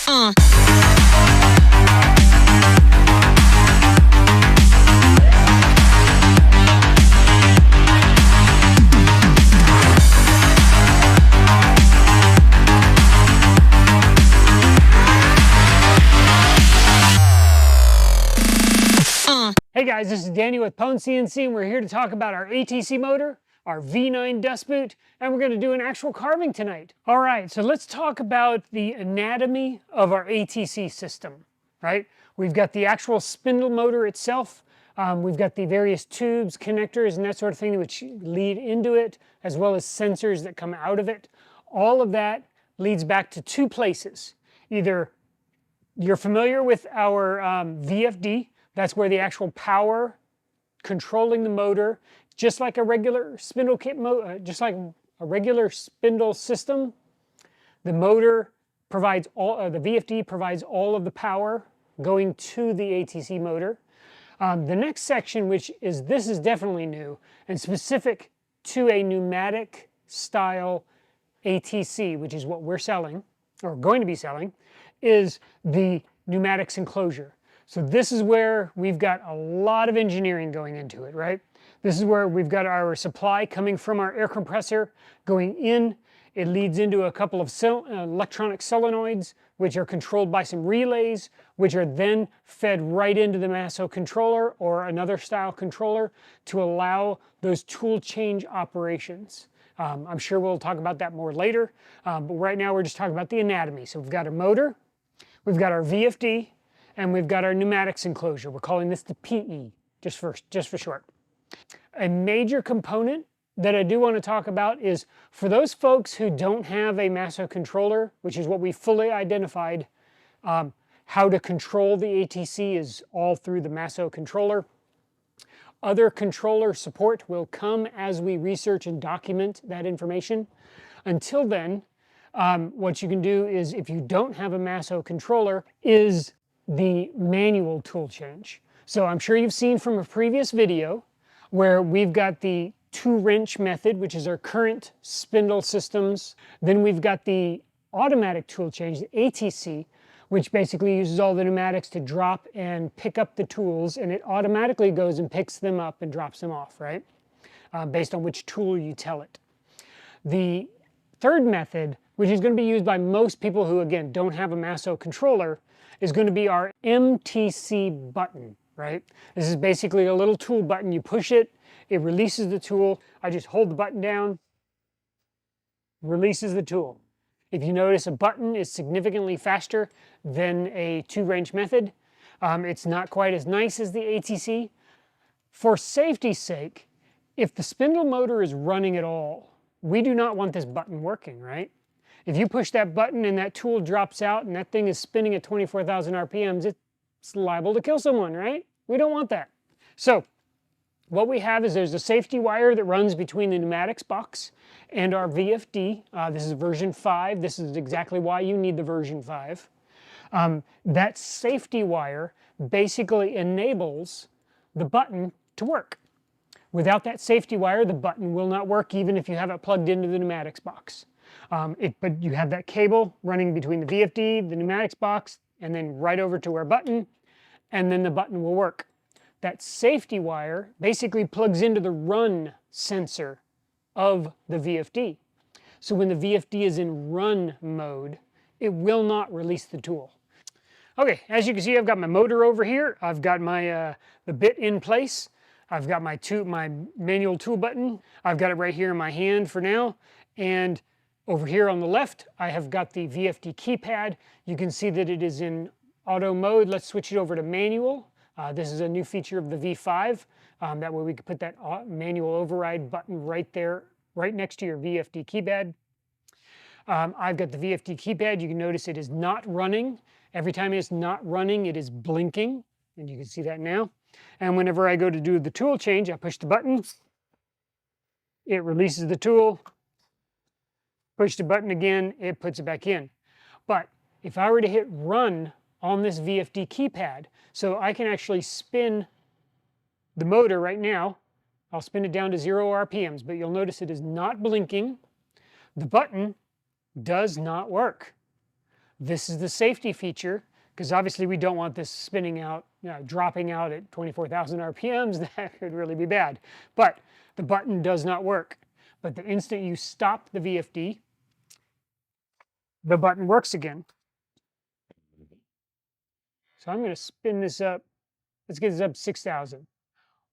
Hey guys, this is Danny with PwnCNC, and we're here to talk about our ATC motor, our V9 dust boot, and we're going to do an actual carving tonight. All right, so let's talk about the anatomy of our ATC system, right? We've got the actual spindle motor itself. We've got the various tubes, connectors, and that sort of thing which lead into it, as well as sensors that come out of it. All of that leads back to two places. Either you're familiar with our VFD. That's where the actual power controlling the motor, just like a regular spindle kit just like a regular spindle system. The motor provides the VFD provides all of the power going to the ATC motor. The next section, this is definitely new and specific to a pneumatic style ATC, which is what we're selling or going to be selling, is the pneumatics enclosure. So this is where we've got a lot of engineering going into it, right? This is where we've got our supply coming from our air compressor going in. It leads into a couple of electronic solenoids, which are controlled by some relays, which are then fed right into the Masso controller or another style controller to allow those tool change operations. I'm sure we'll talk about that more later, but right now we're just talking about the anatomy. So we've got a motor, we've got our VFD, and we've got our pneumatics enclosure. We're calling this the PE, just for short. A major component that I do want to talk about is for those folks who don't have a Masso controller, which is what we fully identified, how to control the ATC is all through the Masso controller. Other controller support will come as we research and document that information. Until then, what you can do is, if you don't have a Masso controller, is the manual tool change. So I'm sure you've seen from a previous video where we've got the 2-wrench method, which is our current spindle systems. Then we've got the automatic tool change, the ATC, which basically uses all the pneumatics to drop and pick up the tools, and it automatically goes and picks them up and drops them off, right? Based on which tool you tell it. The third method, which is going to be used by most people who, again, don't have a Masso controller, is going to be our MTC button, right? This is basically a little tool button. You push it, it releases the tool. I just hold the button down, releases the tool. If you notice, a button is significantly faster than a 2-wrench method. It's not quite as nice as the ATC. For safety's sake, if the spindle motor is running at all, we do not want this button working, right? If you push that button and that tool drops out and that thing is spinning at 24,000 RPMs, it's liable to kill someone, right? We don't want that. So what we have is there's a safety wire that runs between the pneumatics box and our VFD. This is version 5. This is exactly why you need the version 5. That safety wire basically enables the button to work. Without that safety wire, the button will not work even if you have it plugged into the pneumatics box. But you have that cable running between the VFD, the pneumatics box, and then right over to our button, and then the button will work. That safety wire basically plugs into the run sensor of the VFD. So when the VFD is in run mode, it will not release the tool. Okay, as you can see, I've got my motor over here. I've got my the bit in place. I've got my manual tool button. I've got it right here in my hand for now. And over here on the left, I have got the VFD keypad. You can see that it is in auto mode. Let's switch it over to manual. This is a new feature of the V5. That way we can put that manual override button right there, right next to your VFD keypad. I've got the VFD keypad. You can notice it is not running. Every time it's not running, it is blinking. And you can see that now. And whenever I go to do the tool change, I push the button. It releases the tool. Push the button again, it puts it back in. But if I were to hit run on this VFD keypad, so I can actually spin the motor right now, I'll spin it down to 0 RPMs, but you'll notice it is not blinking. The button does not work. This is the safety feature, because obviously we don't want this spinning out, dropping out at 24,000 RPMs. That could really be bad. But the button does not work. But the instant you stop the VFD, the button works again. So I'm going to spin this up. Let's get this up 6,000.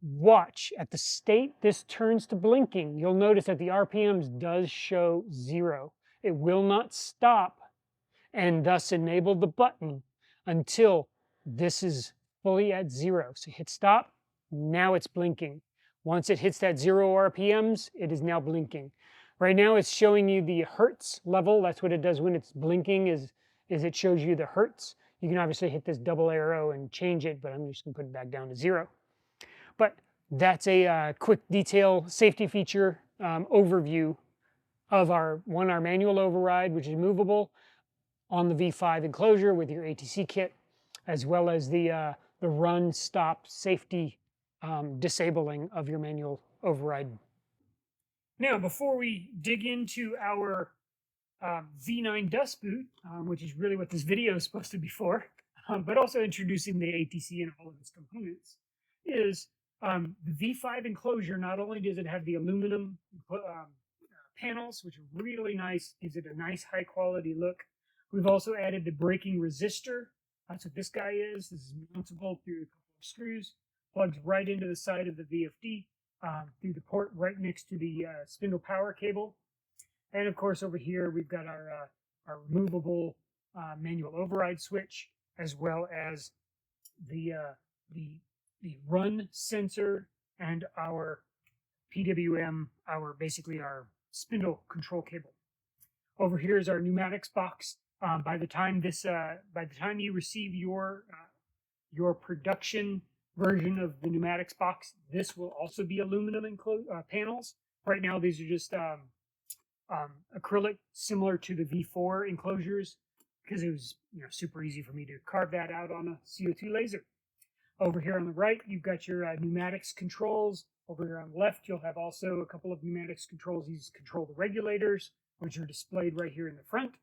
Watch, at the state this turns to blinking, you'll notice that the RPMs does show 0. It will not stop and thus enable the button until this is fully at 0. So hit stop, now it's blinking. Once it hits that 0 RPMs, it is now blinking. Right now it's showing you the hertz level. That's what it does when it's blinking, is it shows you the hertz. You can obviously hit this double arrow and change it, but I'm just gonna put it back down to 0. But that's a quick detail safety feature overview of our manual override, which is movable on the V5 enclosure with your ATC kit, as well as the run, stop, safety disabling of your manual override. Now, before we dig into our V9 dust boot, which is really what this video is supposed to be for, but also introducing the ATC and all of its components, is the V5 enclosure. Not only does it have the aluminum panels, which are really nice, gives it a nice high quality look. We've also added the braking resistor. That's what this guy is. This is mountable through a couple of screws, plugs right into the side of the VFD through the port right next to the spindle power cable. And of course, over here we've got our removable manual override switch, as well as the run sensor and our PWM, basically our spindle control cable. Over here is our pneumatics box. By the time you receive your production version of the pneumatics box, this will also be aluminum panels. Right now, these are just acrylic, similar to the V4 enclosures, because it was super easy for me to carve that out on a CO2 laser. Over here on the right, you've got your pneumatics controls. Over here on the left, you'll have also a couple of pneumatics controls. These control the regulators, which are displayed right here in the front.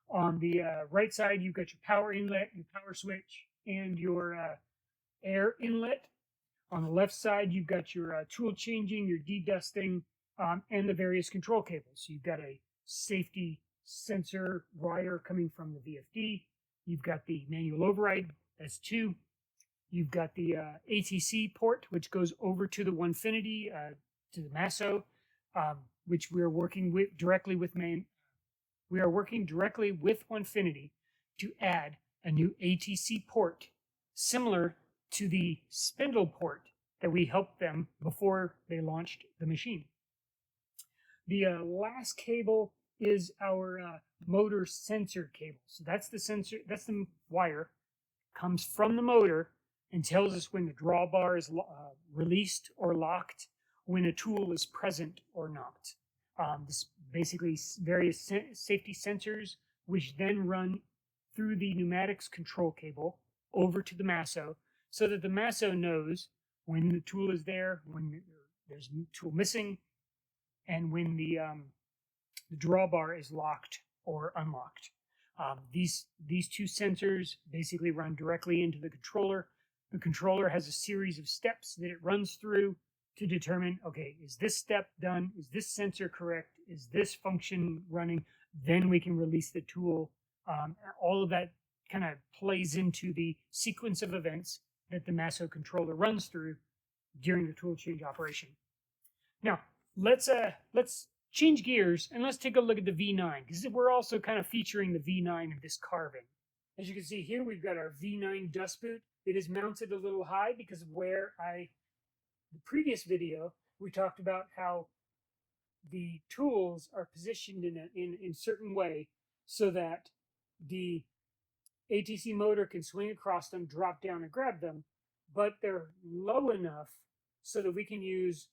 On the right side, you've got your power inlet, your power switch, and your air inlet. On the left side, you've got your tool changing, your dedusting, and the various control cables. So you've got a safety sensor wire coming from the VFD. You've got the manual override S2. You've got the ATC port, which goes over to the Onefinity, to the Masso, which we are working directly with Onefinity to add a new ATC port, similar to the spindle port that we helped them before they launched the machine. The last cable is our motor sensor cable. So that's the sensor, that's the wire, comes from the motor and tells us when the drawbar is released or locked, when a tool is present or not. This basically various safety sensors, which then run through the pneumatics control cable over to the Masso, so that the Masso knows when the tool is there, when there's a tool missing, and when the drawbar is locked or unlocked. These two sensors basically run directly into the controller. The controller has a series of steps that it runs through to determine, okay, is this step done? Is this sensor correct? Is this function running? Then we can release the tool. All of that kind of plays into the sequence of events that the Masso controller runs through during the tool change operation. Now, let's change gears and let's take a look at the V9, because we're also kind of featuring the V9 in this carving. As you can see here, we've got our V9 dust boot. It is mounted a little high because of where the previous video, we talked about how the tools are positioned in a certain way so that the ATC motor can swing across them, drop down and grab them, but they're low enough so that we can use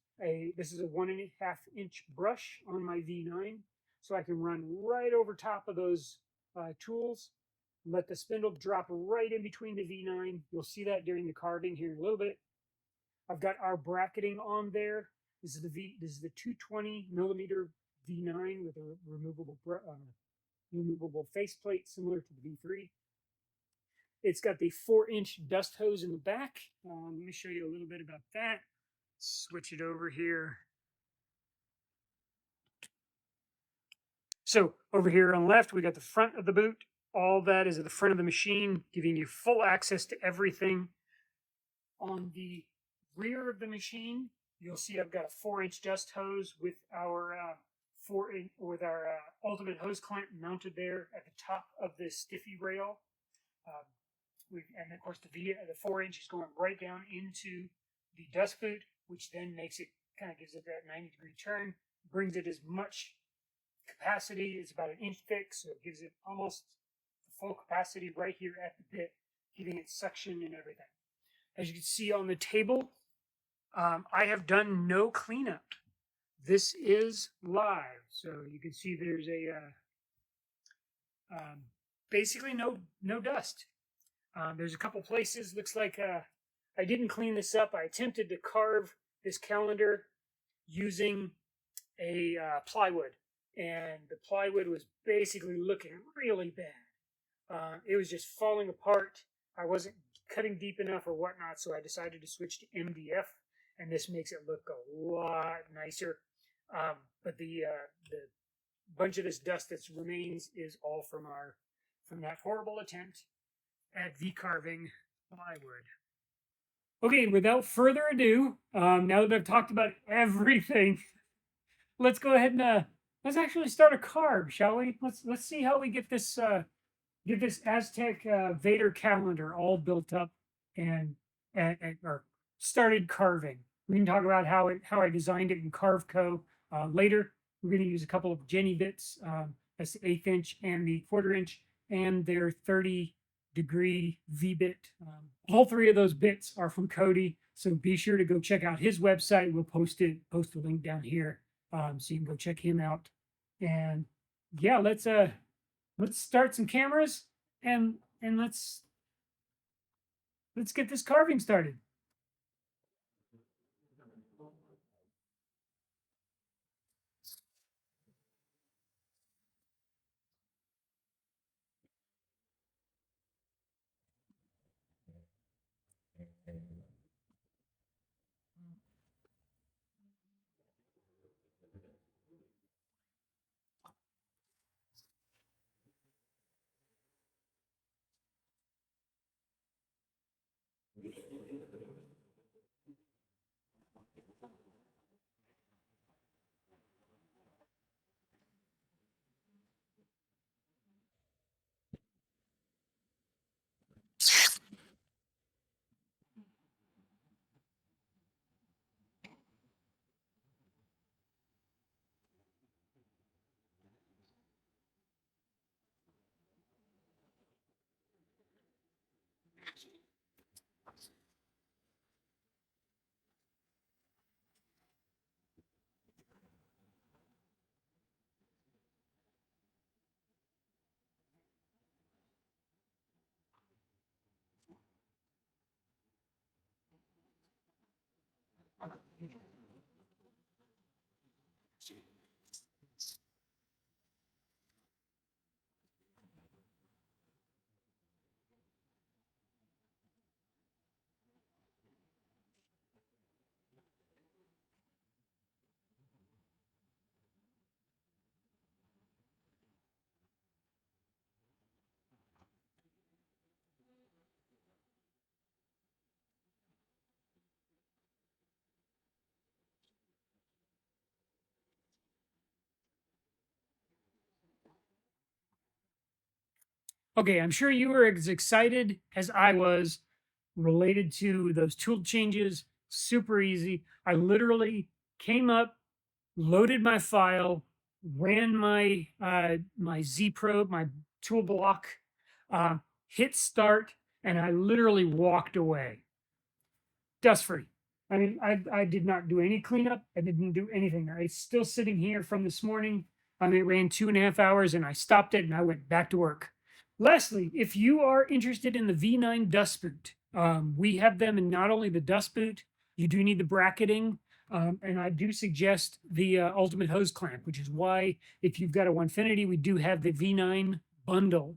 this is a 1.5 inch brush on my V9, so I can run right over top of those tools, let the spindle drop right in between the V9. You'll see that during the carving here in a little bit. I've got our bracketing on there. This is the 220 millimeter V9 with a removable removable faceplate similar to the V3. It's got the 4-inch dust hose in the back. Let me show you a little bit about that. Switch it over here. So over here on the left, we got the front of the boot. All that is at the front of the machine, giving you full access to everything. On the rear of the machine, you'll see I've got a 4-inch dust hose with our ultimate hose clamp mounted there at the top of this stiffy rail. And of course the 4-inch is going right down into the dust boot, which then kind of gives it that 90-degree turn, brings it as much capacity. It's about 1 inch thick, so it gives it almost the full capacity right here at the bit, giving it suction and everything. As you can see on the table, I have done no cleanup. This is live, so you can see there's basically no dust. There's a couple places, looks like I didn't clean this up. I attempted to carve this calendar using a plywood, and the plywood was basically looking really bad. It was just falling apart. I wasn't cutting deep enough or whatnot, so I decided to switch to MDF, and this makes it look a lot nicer. But the bunch of this dust that remains is all from that horrible attempt at V-carving plywood. Okay, without further ado, now that I've talked about everything, let's go ahead and let's actually start a carve, shall we? Let's see how we get this Aztec Vader calendar all built up and or started carving. We can talk about how I designed it in CarveCo later. We're going to use a couple of Jenny bits. That's the 1/8 inch and the 1/4 inch, and their 30-degree V-bit. All three of those bits are from Cody, so be sure to go check out his website. We'll post the link down here, so you can go check him out. And yeah, let's start some cameras and let's get this carving started. Okay, I'm sure you were as excited as I was related to those tool changes. Super easy. I literally came up, loaded my file, ran my my Z probe, my tool block, hit start, and I literally walked away. Dust free. I mean, I did not do any cleanup. I didn't do anything. It's still sitting here from this morning. I mean, it ran 2.5 hours, and I stopped it and I went back to work. Lastly, if you are interested in the V9 dust boot, we have them in not only the dust boot, you do need the bracketing. And I do suggest the ultimate hose clamp, which is why if you've got a Onefinity, we do have the V9 bundle.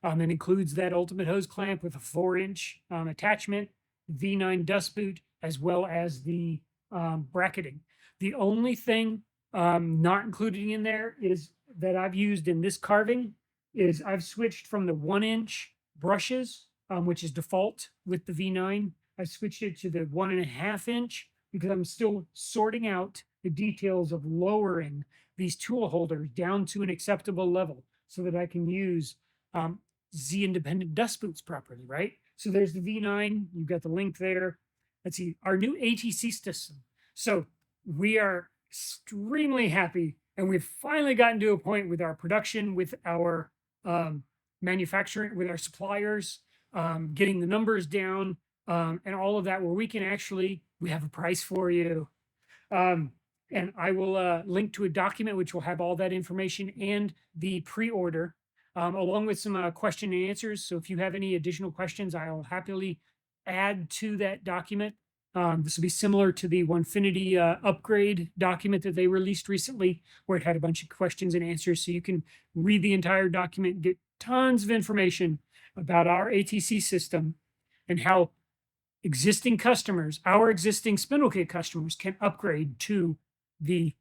It includes that ultimate hose clamp with a 4-inch attachment, V9 dust boot, as well as the bracketing. The only thing not included in there is that I've used in this carving is I've switched from the 1-inch brushes, which is default with the V9. I switched it to the 1.5-inch because I'm still sorting out the details of lowering these tool holders down to an acceptable level so that I can use Z-independent dust boots properly, right? So there's the V9. You've got the link there. Let's see, our new ATC system. So we are extremely happy, and we've finally gotten to a point with our production, with our manufacturing, with our suppliers, getting the numbers down, and all of that, where we can actually, we have a price for you. And I will link to a document which will have all that information and the pre-order, along with some question and answers. So if you have any additional questions, I'll happily add to that document. This will be similar to the Onefinity upgrade document that they released recently, where it had a bunch of questions and answers. So you can read the entire document, get tons of information about our ATC system and how existing customers, our existing spindle kit customers, can upgrade to the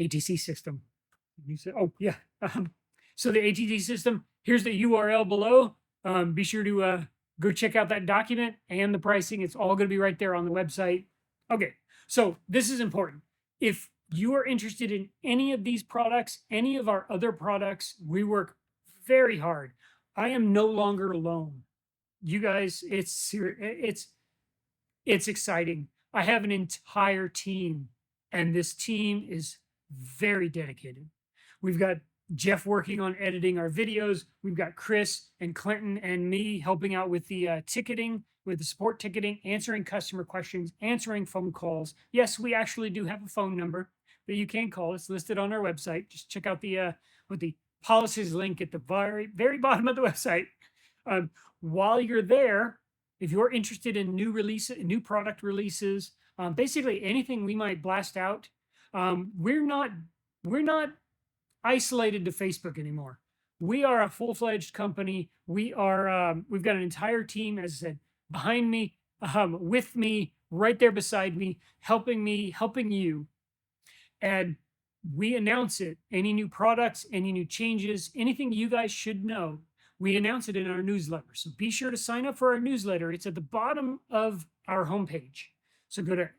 ATC system. You say, oh yeah. So the ATC system, here's the URL below. Be sure to go check out that document and the pricing. It's all going to be right there on the website. Okay, so this is important. If you are interested in any of these products, any of our other products, we work very hard. I am no longer alone. You guys, it's exciting. I have an entire team, and this team is very dedicated. We've got Jeff working on editing our videos. We've got Chris and Clinton and me helping out with the ticketing, with the support ticketing, answering customer questions, answering phone calls. Yes, we actually do have a phone number that you can call. It's listed on our website. Just check out the policies link at the very bottom of the website. While you're there, if you're interested in new product releases, basically anything we might blast out, we're not isolated to Facebook anymore. We are a full-fledged company. We've got an entire team, as I said, behind me, with me, right there beside me, helping you. And we announce it. Any new products, any new changes, anything you guys should know, we announce it in our newsletter. So be sure to sign up for our newsletter. It's at the bottom of our homepage. So go to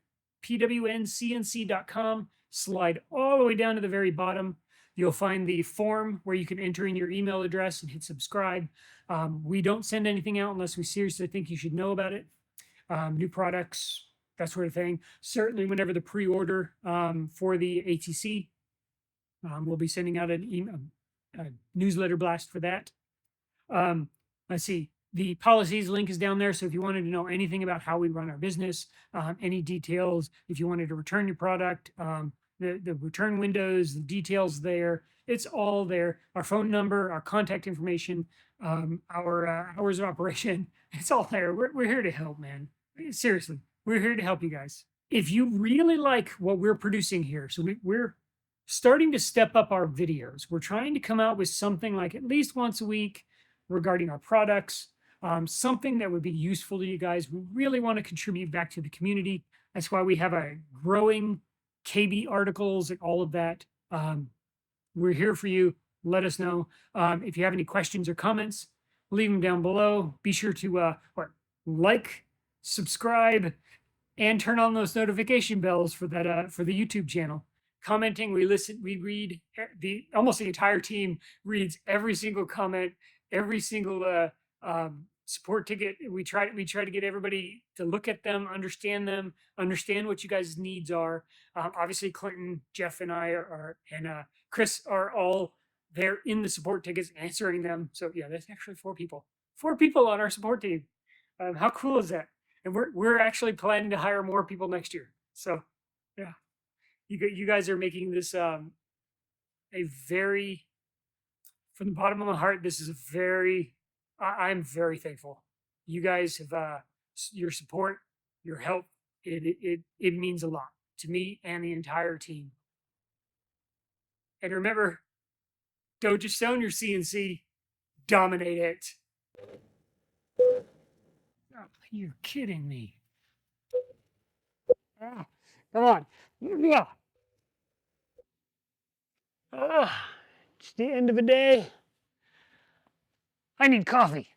PwnCNC.com, slide all the way down to the very bottom. You'll find the form where you can enter in your email address and hit subscribe. We don't send anything out unless we seriously think you should know about it. New products, that sort of thing. Certainly whenever the pre-order for the ATC, we'll be sending out a newsletter blast for that. Let's see, the policies link is down there. So if you wanted to know anything about how we run our business, any details, if you wanted to return your product, the return windows, the details there, it's all there. Our phone number, our contact information, our hours of operation, it's all there. We're here to help, man. Seriously, we're here to help you guys. If you really like what we're producing here, so we're starting to step up our videos. We're trying to come out with something like at least once a week regarding our products, something that would be useful to you guys. We really want to contribute back to the community. That's why we have a growing KB articles and all of that. We're here for you. Let us know. If you have any questions or comments, leave them down below. Be sure to like, subscribe, and turn on those notification bells for that for the YouTube channel. Commenting, we read, almost the entire team reads every single comment, every single support ticket. We try to get everybody to look at them, understand what you guys' needs are. Obviously, Clinton, Jeff, and I and Chris are all there in the support tickets answering them. So yeah, there's actually 4 people on our support team. How cool is that? And we're actually planning to hire more people next year. So yeah, you guys are making this a very, from the bottom of my heart, this is I'm very thankful. You guys have your support, your help. It means a lot. to me and the entire team. And remember, don't just own your CNC, dominate it. Oh, you're kidding me. Ah, come on. Yeah. It's the end of the day. I need coffee.